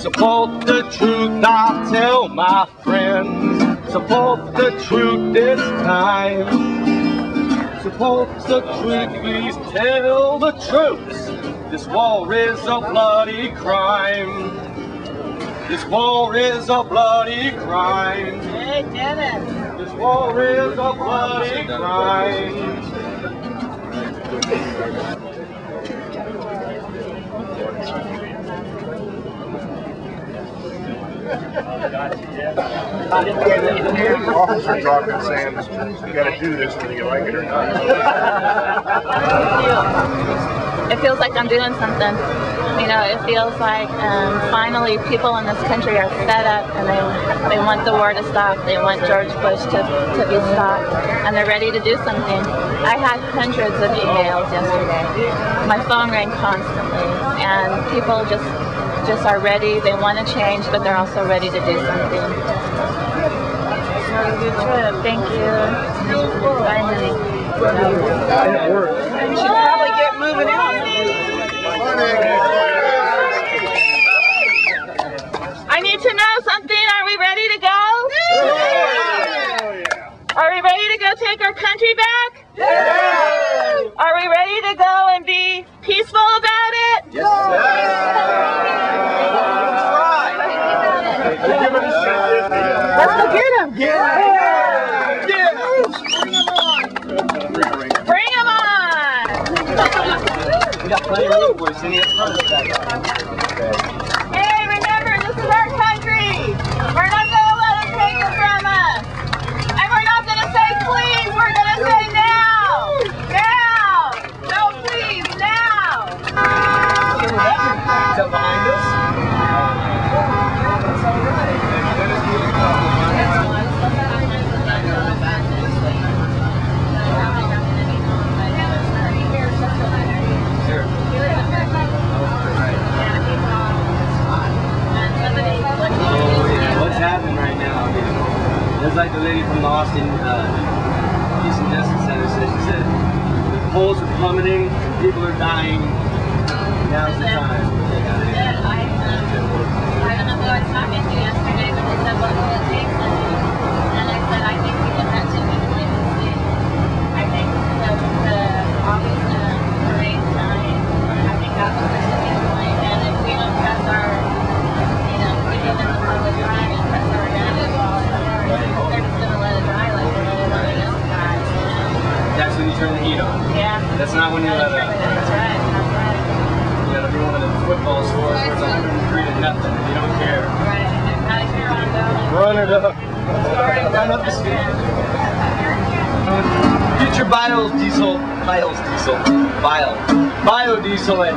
Support the truth, I'll tell my friends. Support the truth this time. Support the truth, please tell the truth. This war is a bloody crime. This war is a bloody crime. Hey, Dennis. This war is a bloody crime. Officer talking, saying, you gotta do this whether you like it or not. It feels like I'm doing something. You know, it feels like finally people in this country are fed up and they want the war to stop. They want George Bush to be stopped, and they're ready to do something. I had hundreds of emails yesterday. My phone rang constantly, and people just are ready. They want to change, but they're also ready to do something. Have a good trip. Thank you. Bye, honey. You should probably get moving out. I need to know something. Are we ready to go? Are we ready to go take our country back? Are we ready to go and be peaceful about it? Yes, Let's go get him. Bring them on! we got plenty of room for you. Hey, remember, this is our country. We're not going to let them take it from us. And we're not going to say please, we're going to say now. Now. No, please, now. Is that behind us? What's happening right now? It's like the lady from the Austin Peace and Justice Center said. She said the polls are plummeting, people are dying. Now's the time. I don't know who I was talking to yesterday, but they said, what will it take? And I said, I think we can mention between the states. I think the August parade time, I think that's what the tipping point. And if we don't press our, give them the public eye and press our advantage all the time, they're just going to let it die like everybody else dies. That's when you turn the heat on. Yeah. That's not when you let it up. That's right. That's right. You gotta be one of the football scores where it's 103 to nothing. You don't care. Right. Out of here on go. Run it up. Run up the speed. Get your biodiesel at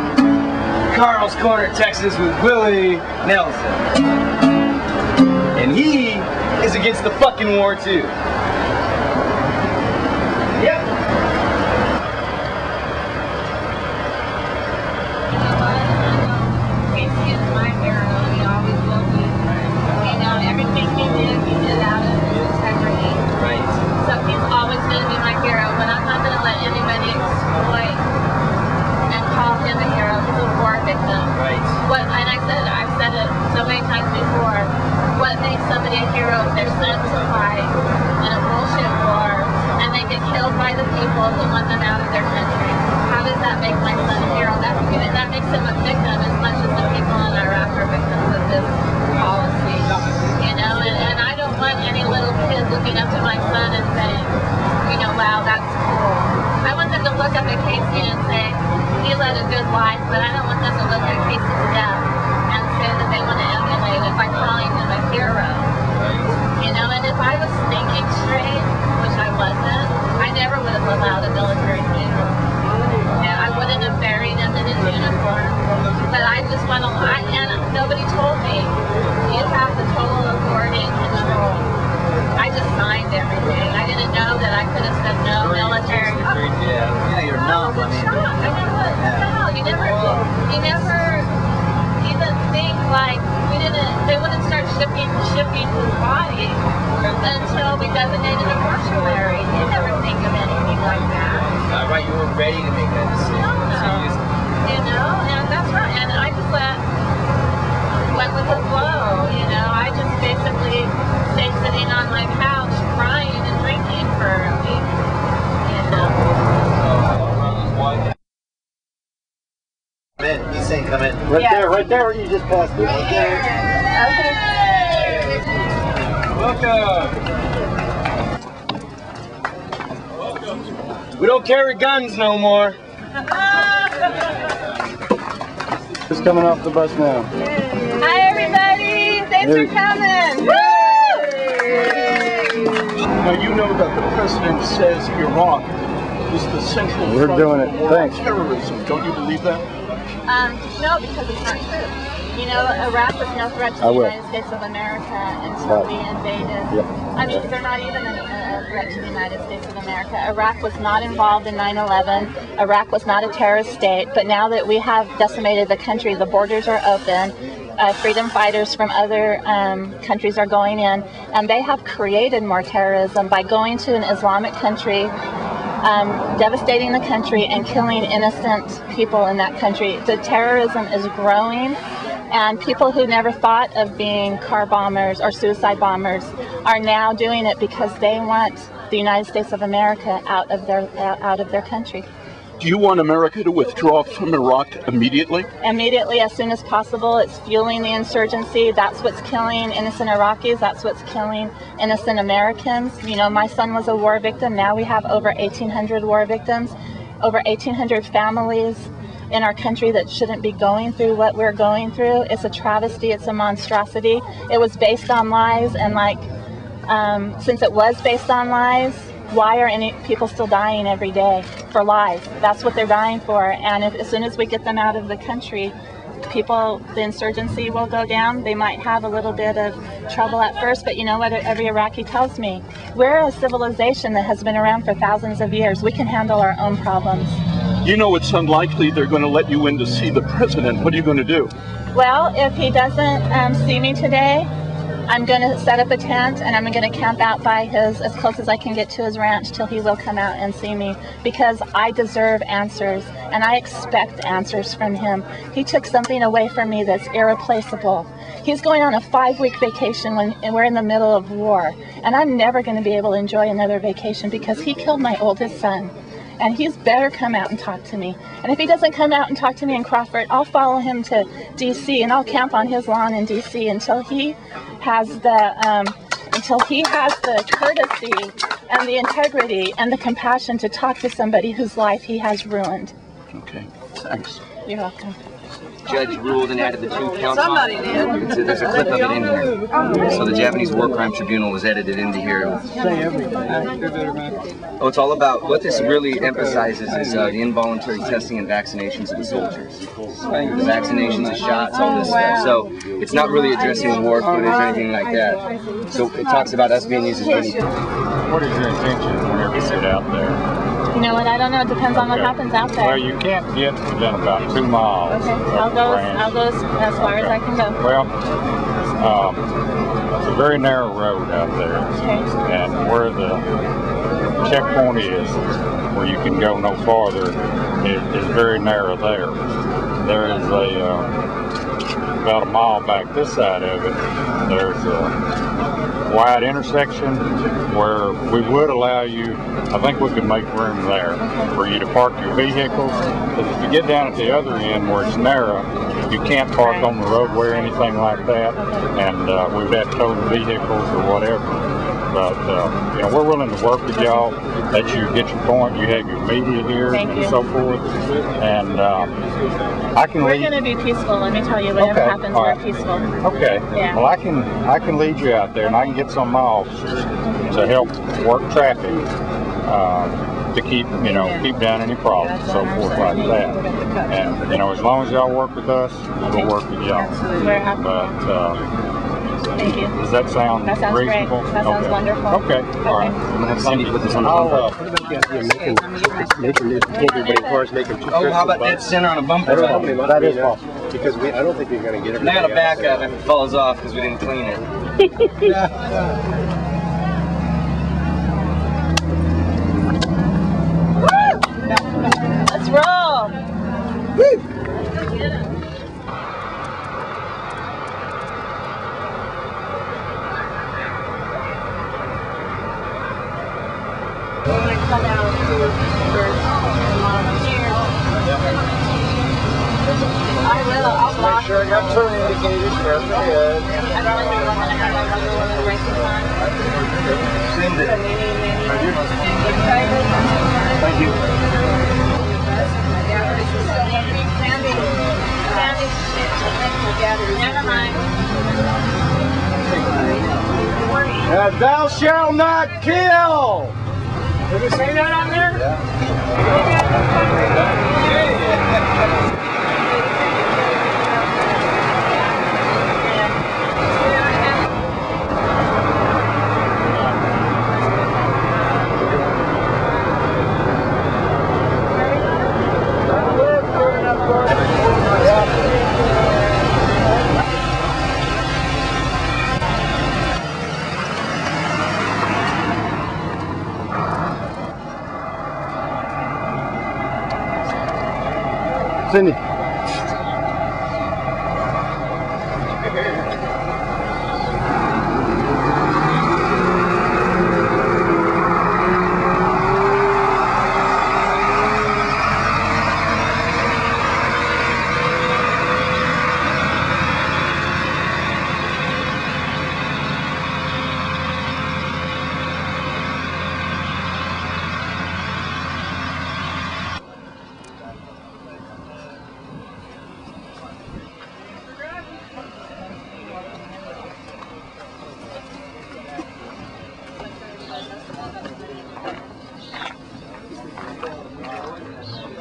Carl's Corner, Texas with Willie Nelson. And he is against the fucking war too. Yep. Somebody a hero if they're sent to fight in a bullshit war and they get killed by the people who want them out of their country. How does that make my son a hero? That makes him a victim as much as the people in Iraq are victims of this policy. And I don't want any little kid looking up to my son and saying, wow, that's cool. I want them to look up at Casey and say, he led a good life, but I don't want them to look at Casey's death and say that they want to emulate it by calling him a hero. And if I was thinking straight, which I wasn't, I never would have allowed a military funeral. And I wouldn't have buried him in his uniform. But I just want to, and nobody told me, you have the total authority and control. I just signed everything. I didn't know that I could have said no military. Yeah, you're numb. I was shocked. I mean, what the hell? You never even think like they wouldn't start shipping his body until we designated a mortuary. You never think of anything like that. Right, you were ready to make that decision. No. And that's right. And I just went with the it. Right there, right there where you just passed it. Right there. Welcome. We don't carry guns no more. Who's coming off the bus now? Hi, everybody. Thanks for coming. Now you know that the president says Iraq is the central We're front doing of it. the war Thanks. on terrorism. Don't you believe that? No, because it's not true. You know, Iraq was no threat to the United States of America until we invaded. I mean, they're not even a threat to the United States of America. Iraq was not involved in 9/11. Iraq was not a terrorist state. But now that we have decimated the country, the borders are open. Freedom fighters from other countries are going in, and they have created more terrorism by going to an Islamic country, devastating the country and killing innocent people in that country. The terrorism is growing, and people who never thought of being car bombers or suicide bombers are now doing it because they want the United States of America out of their country. Do you want America to withdraw from Iraq immediately? Immediately, as soon as possible. It's fueling the insurgency. That's what's killing innocent Iraqis. That's what's killing innocent Americans. You know, my son was a war victim. Now we have over 1,800 war victims, over 1,800 families in our country that shouldn't be going through what we're going through. It's a travesty. It's a monstrosity. It was based on lies, and since it was based on lies, why are any people still dying every day for lies? That's what they're dying for. And as soon as we get them out of the country, the insurgency will go down. They might have a little bit of trouble at first, but you know what every Iraqi tells me? We're a civilization that has been around for thousands of years. We can handle our own problems. You know it's unlikely they're going to let you in to see the president. What are you going to do? Well, if he doesn't see me today, I'm going to set up a tent and I'm going to camp out by as close as I can get to his ranch till he will come out and see me, because I deserve answers and I expect answers from him. He took something away from me that's irreplaceable. He's going on a 5-week vacation when we're in the middle of war, and I'm never going to be able to enjoy another vacation because he killed my oldest son. And he's better come out and talk to me. And if he doesn't come out and talk to me in Crawford, I'll follow him to D.C. and I'll camp on his lawn in D.C. until he has the courtesy and the integrity and the compassion to talk to somebody whose life he has ruined. Okay, thanks. You're welcome. Judge ruled and added the 2 counts. Somebody did. There's a clip of it in here. So the Japanese War Crime Tribunal was edited into here. Oh, it's all about, what this really emphasizes is the involuntary testing and vaccinations of the soldiers. The vaccinations, the shots, all this stuff. So it's not really addressing the war footage or anything like that. So it talks about us being used as many. What is your intention whenever you get out there? You know what? I don't know. It depends on what happens out there. Well, you can't get within about 2 miles. Okay, I'll go as far as I can go. Well, it's a very narrow road out there, and where the checkpoint is, where you can go no farther, is very narrow there. There is about a mile back this side of it, there's a wide intersection where we would allow you, I think we could make room there for you to park your vehicles. Because if you get down at the other end where it's narrow, you can't park on the roadway or anything like that, and we would have to tow the vehicles or whatever. But you know, we're willing to work with y'all, let you get your point. You have your media here and so forth, and I can. We're going to be peaceful. Let me tell you, whatever happens, we're peaceful. Okay. Yeah. Well, I can lead you out there, and I can get some of my officers to help work traffic to keep keep down any problems and so forth like that. And as long as y'all work with us, we'll work with y'all. We're happy. But thank you. Does that sound reasonable? Great. That sounds wonderful. Okay. All right. I'm gonna have Cindy put this on the bumper. Oh, how about that center on a bumper? That is possible. Because I don't think you're going to get I got a back up if it falls off because we didn't clean it. Let's roll. Woo! Come out I will. Make sure I got turn indicators for everything. Send it. Thank you. Never mind. And thou shalt not kill. Did it say that on there? Yeah. Cindy.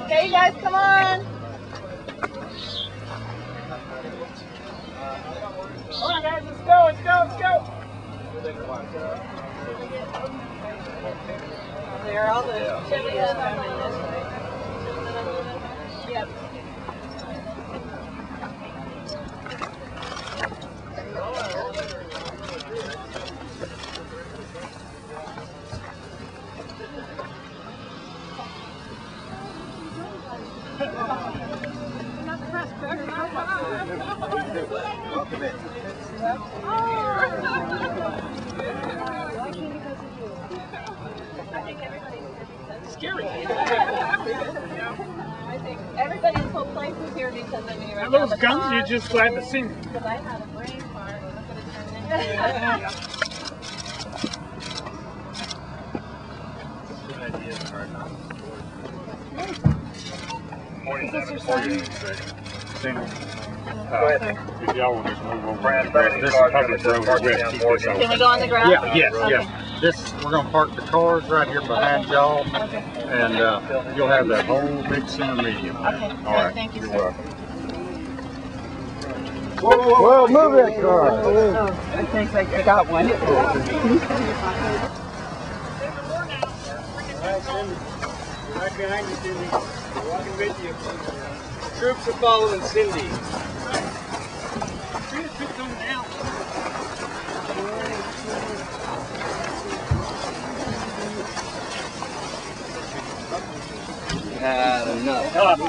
Okay, you guys, come on. Come on, guys, let's go, let's go, let's go. There are all the chili coming this way. Yep. Welcome in. Scary. I think everybody's whole place is here because of me right Those now. guns you're just glad to see me. Because I had a brain fart. Look what it turned into. Morning, this is your Go ahead. If y'all will just move over. Brad, This is public road. We have to keep this Can we open. go on the ground? Yeah, yes, Okay. yes. We're going to park the cars right here behind y'all, and you'll have that whole big center medium. Okay, All good. right. Thank you, You're sir. welcome. Well, move that car. I think I got one. Right behind you, Cindy. Walking with you. Troops are following Cindy. Had enough.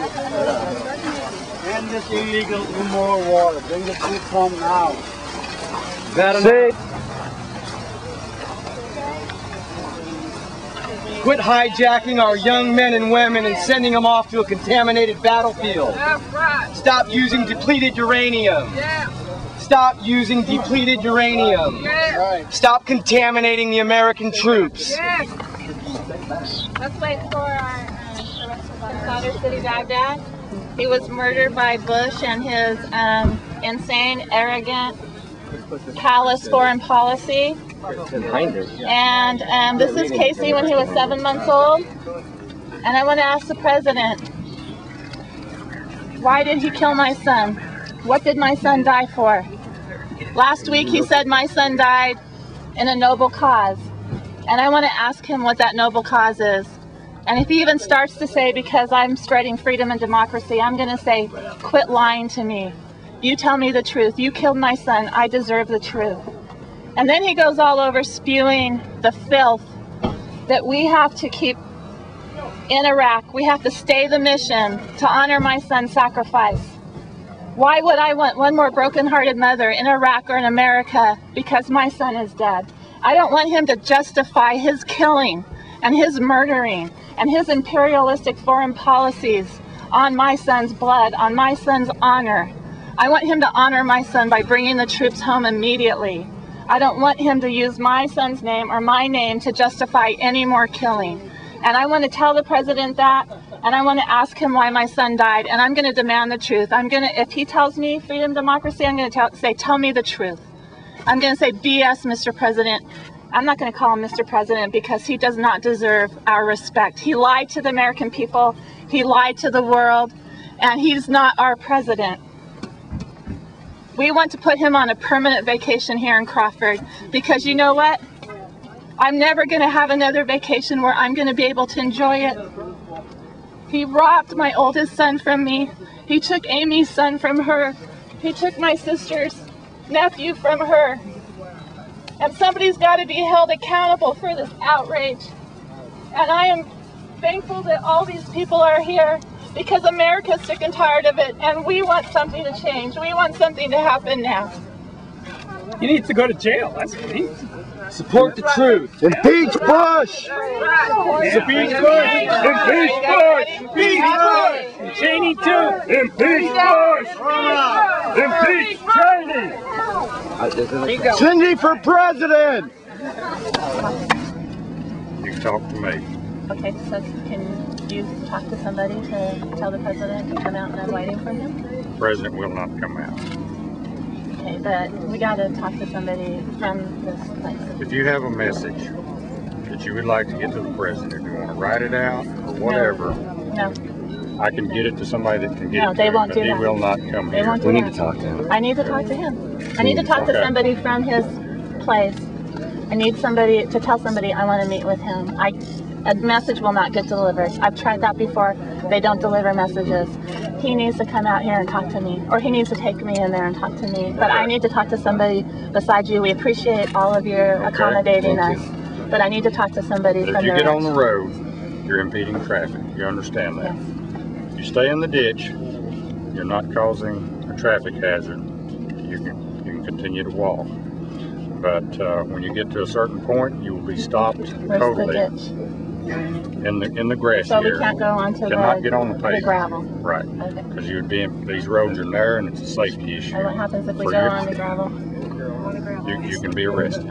And this illegal immoral water. Bring the food from now. That enough? Quit hijacking our young men and women and sending them off to a contaminated battlefield. Stop using depleted uranium. Stop using depleted uranium. Stop contaminating the American troops. Let's wait for our Crawford City Baghdad. He was murdered by Bush and his insane, arrogant, callous foreign policy. And this is Casey when he was 7 months old. And I want to ask the president, why did he kill my son? What did my son die for? Last week he said my son died in a noble cause. And I want to ask him what that noble cause is. And if he even starts to say, because I'm spreading freedom and democracy, I'm going to say, quit lying to me. You tell me the truth. You killed my son. I deserve the truth. And then he goes all over spewing the filth that we have to keep in Iraq. We have to stay the mission to honor my son's sacrifice. Why would I want one more broken-hearted mother in Iraq or in America because my son is dead? I don't want him to justify his killing and his murdering and his imperialistic foreign policies on my son's blood, on my son's honor. I want him to honor my son by bringing the troops home immediately. I don't want him to use my son's name or my name to justify any more killing. And I want to tell the president that, and I want to ask him why my son died, and I'm going to demand the truth. If he tells me freedom, democracy, I'm going to say, tell me the truth. I'm going to say, BS, Mr. President. I'm not going to call him Mr. President because he does not deserve our respect. He lied to the American people, he lied to the world, and he's not our president. We want to put him on a permanent vacation here in Crawford because you know what? I'm never going to have another vacation where I'm going to be able to enjoy it. He robbed my oldest son from me. He took Amy's son from her. He took my sister's nephew from her. And somebody's got to be held accountable for this outrage. And I am thankful that all these people are here because America's sick and tired of it, and we want something to change. We want something to happen now. He needs to go to jail. That's what he needs. Support the truth. Impeach Bush! Impeach Bush! Impeach Bush! Impeach Bush! Cheney too! Impeach Bush! Impeach Cheney! Cindy for president! You can talk to me. Okay, so can you talk to somebody to tell the president to come out and I'm waiting for him? The president will not come out. Okay, but we got to talk to somebody from this place. If you have a message that you would like to get to the president, if you want to write it out or whatever, No. I can get it to somebody that can get No, it they to him, won't but do he that. will not come They here. won't do We need that. to talk to him. I need to talk to him. I need to talk to Okay. somebody from his place. I need somebody to tell somebody I want to meet with him. A message will not get delivered. I've tried that before. They don't deliver messages. He needs to come out here and talk to me, or he needs to take me in there and talk to me. But I need to talk to somebody besides you. We appreciate all of your accommodating us, but I need to talk to somebody But from if you the get on the road, you're impeding traffic. You understand that? Yes. If you stay in the ditch, you're not causing a traffic hazard. You can continue to walk. But when you get to a certain point, you will be stopped Where's totally the ditch? in the grassy So we area. can't go onto Cannot get on the pavement. gravel. Right. Okay. Because you would be in, these roads are narrow and it's a safety issue. And what happens if we for go you. on the gravel? You can be arrested.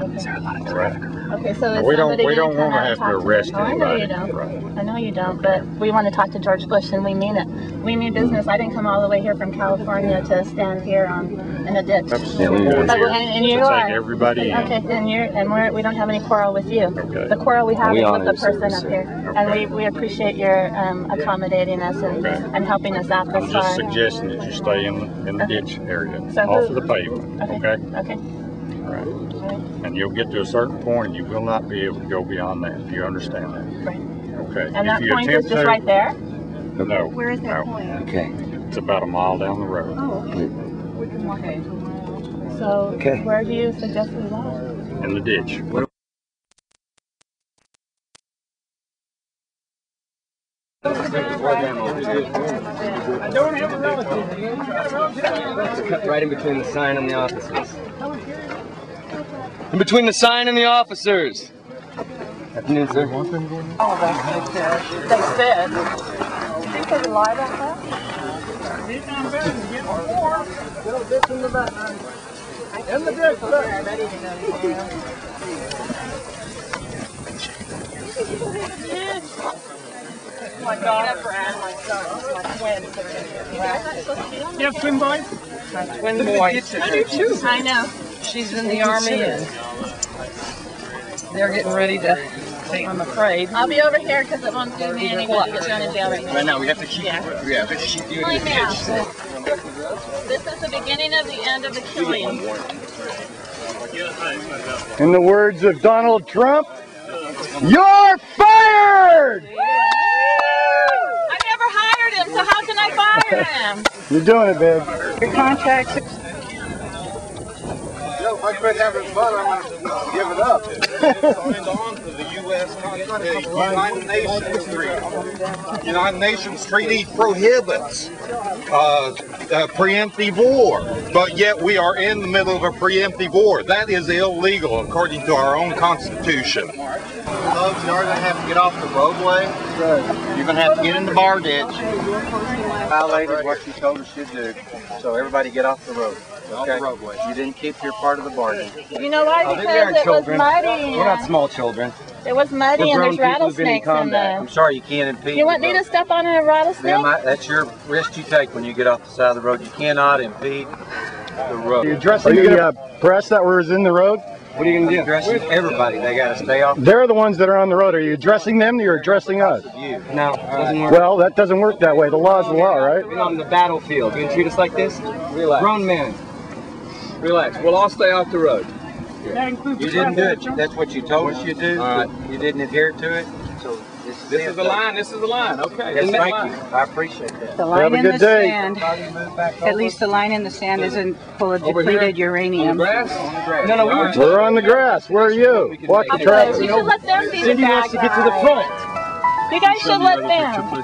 Right. Okay, so is We don't somebody want gonna to come out have and to talk arrest me? Oh, I know you anybody. don't. Right. I know you don't, but we want to talk to George Bush, and we mean it. We mean business. I didn't come all the way here from California to stand here in a ditch. Absolutely. But, Here and you to are. take everybody in. Okay, and we don't have any quarrel with you. Okay. The quarrel we have We is honor with the your person service, up here, Okay. and we appreciate your accommodating us and helping us out I'm this just far. suggesting that you stay in the ditch area, So off who- of the pavement. Okay. Okay. Right. And you'll get to a certain point, and you will not be able to go beyond that. Do you understand that? Right. Okay. And that If you point is attempt just to- right there. No. Where is that no. point? Okay. It's about a mile down the road. So Okay. where do you suggest we walk? In the ditch. Right in between the sign and the officers. In between the sign and the officers. Afternoon, sir. Oh, that's what they said. You think they would lie about that? In the ditch, My daughter and my son, my twins. You have twin boys? My twin boys. I do too. I know. She's in the Army and they're getting ready to, I'm afraid. I'll be over here because it won't do me any good to get thrown in jail right now. Right now, we have to keep. Yeah, we have to keep you in Right the now. ditch. This is the beginning of the end of the killing. In the words of Donald Trump, you're fired! I never hired him, so how can I fire him? You're doing it, babe. Your contracts. I quit having fun, I'm going to give it up. Signed on to the U.S. United Nations Treaty. United Nations Treaty prohibits preemptive war, but yet we are in the middle of a preemptive war. That is illegal according to our own Constitution. Folks, you are going to have to get off the roadway. You're going to have to get in the bar ditch. Violated what you told us you'd do. So everybody get off the road. Okay? You didn't keep your part of the bargain. You know why? Because it was muddy. We're not small children. It was muddy and there's rattlesnakes in there. I'm sorry you can't impede. You want me to step on a rattlesnake? Ma'am, that's your risk you take when you get off the side of the road. You cannot impede the road. Are you addressing the press that was in the road? What are you going to do? Addressing everybody. They got to stay off. They're the ones that are on the road. Are you addressing them or you're addressing us? You. No, doesn't work. Well, that doesn't work that way. The law's the law, right? We're on the battlefield. You gonna treat us like this? Relax. Grown men. Relax. We'll all stay off the road. You didn't do it. That's what you told us you'd do. But you didn't adhere to it. So this is the line. This is the line. Okay. Yes, thank you. I appreciate that. The line in the sand. At least the line in the sand isn't full of depleted uranium. No, We're on the grass. Where are you? Watch the traffic. You should let them be the Cindy wants to get to the front. You guys should let them.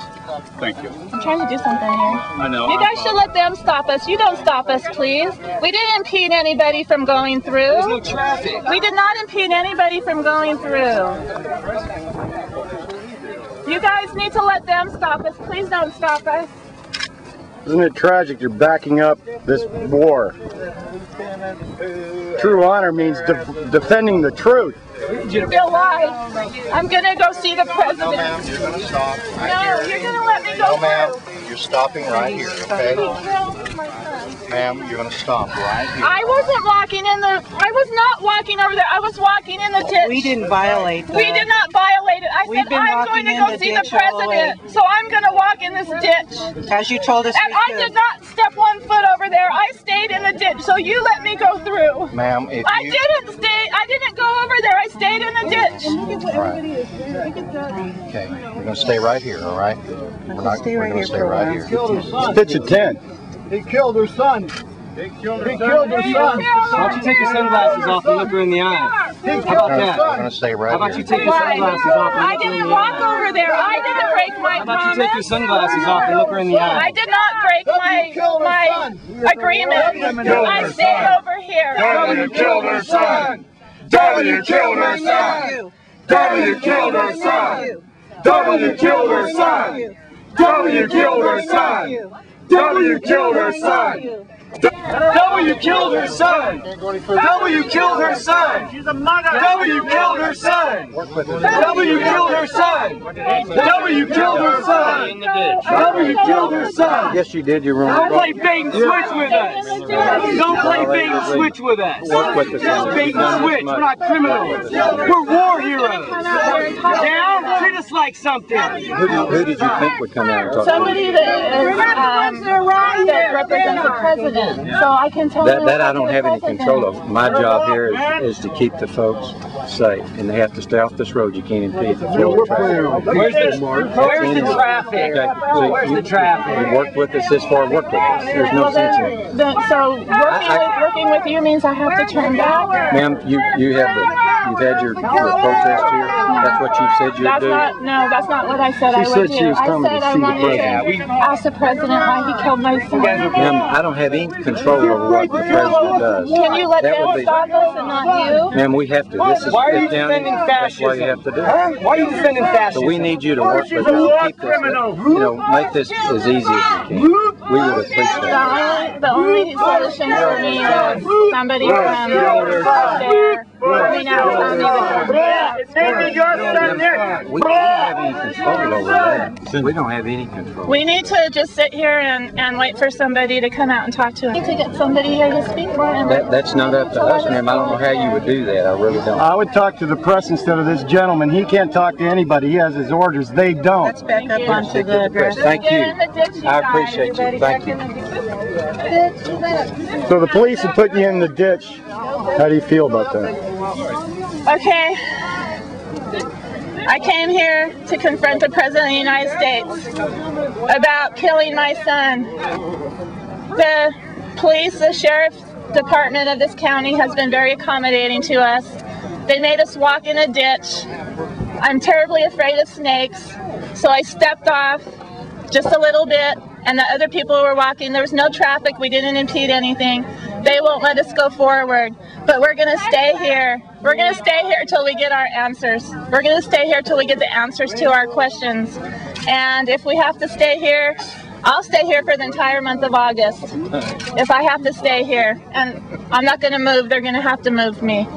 Thank you. I'm trying to do something here. I know. You guys should let them stop us. You don't stop us, please. We didn't impede anybody from going through. There's no traffic. We did not impede anybody from going through. You guys need to let them stop us. Please don't stop us. Isn't it tragic you're backing up this war? True honor means defending the truth. Still alive. I'm going to go see the president. No, ma'am, you're going to stop right No, here. you're going to let me go No, ma'am, through. you're stopping right here, okay? He killed my son. Ma'am, you're going to stop right here. I wasn't walking in the, I was not walking over there. I was walking in the ditch. We didn't violate that. We did not violate it. I We've said, been I'm going to walking go in the see the ditch all the president. So I'm going to walk in this ditch. As you told us And I did not step 1 foot over there. I stayed in the ditch. So you let me go through. Ma'am, if I you... I didn't go over there. I stayed in the ditch. Right. Okay, we're going to stay right here, all right? We're going to stay right here. Let's pitch a tent. He killed her son. He killed her son. Why don't you take your sunglasses off and look her in the eye? How about that? We're going to stay right here. How about you take your sunglasses off and I look her in didn't the walk eye? over there. I didn't break my How about you take your sunglasses off and look her in the eye? I did not break my agreement. I stayed over here. W killed her son! W killed her son! W killed her son! W killed her son! W killed her son! W killed her son! W killed her son! W killed her son! She's a mother! W killed her son! W killed her son! W killed her son! W killed her son! Yes, you did. You're wrong. Don't play bait and switch with us! Don't play bait and switch with us! Work with us. That's bait and switch. We're not criminals. We're war heroes. Down, treat us like something. Who did you think would come out and talk to you? Somebody that represents the president. So I can tell you That I don't have any control of. My job here is to keep the folks safe, and they have to stay off this road. You can't impede the flow of traffic. Where's the traffic? Where's the traffic? You worked with us this far, work with us. There's no sense in it. So working with you means I have to turn back? Ma'am, you've had your protest here. That's what you said you'd do. That's not what I said I would do. She was coming to see the president. Ask the president why he killed my son. Ma'am, I don't have any control over what the president does. Can you let them stop us and not you? Ma'am, we have to. This is Why are you down. defending That's why you fascism? have to do it. Why are you defending fascism? So we need you to work with us and keep this, make this as easy as you can. We would appreciate it. The only solution for me is somebody from up there coming out and telling me We don't have any control over that. We don't have any control. we need to just sit here and wait for somebody to come out and talk to us. We need to get somebody here to speak for him. That's not up to us, ma'am. I don't know how you would do that. I really don't. I would talk to the press instead of this gentleman. He can't talk to anybody. He has his orders. They don't. Let's back up onto the address. Thank you. I appreciate you. Thank you. So the police would put you in the ditch. How do you feel about that? Okay. I came here to confront the President of the United States about killing my son. The police, the sheriff, department of this county has been very accommodating to us. They made us walk in a ditch. I'm terribly afraid of snakes, so I stepped off just a little bit, and the other people were walking. There was no traffic. We didn't impede anything. They won't let us go forward, but we're going to stay here. We're going to stay here till we get our answers. We're going to stay here till we get the answers to our questions. And if we have to stay here, I'll stay here for the entire month of August if I have to stay here. And I'm not going to move. They're going to have to move me.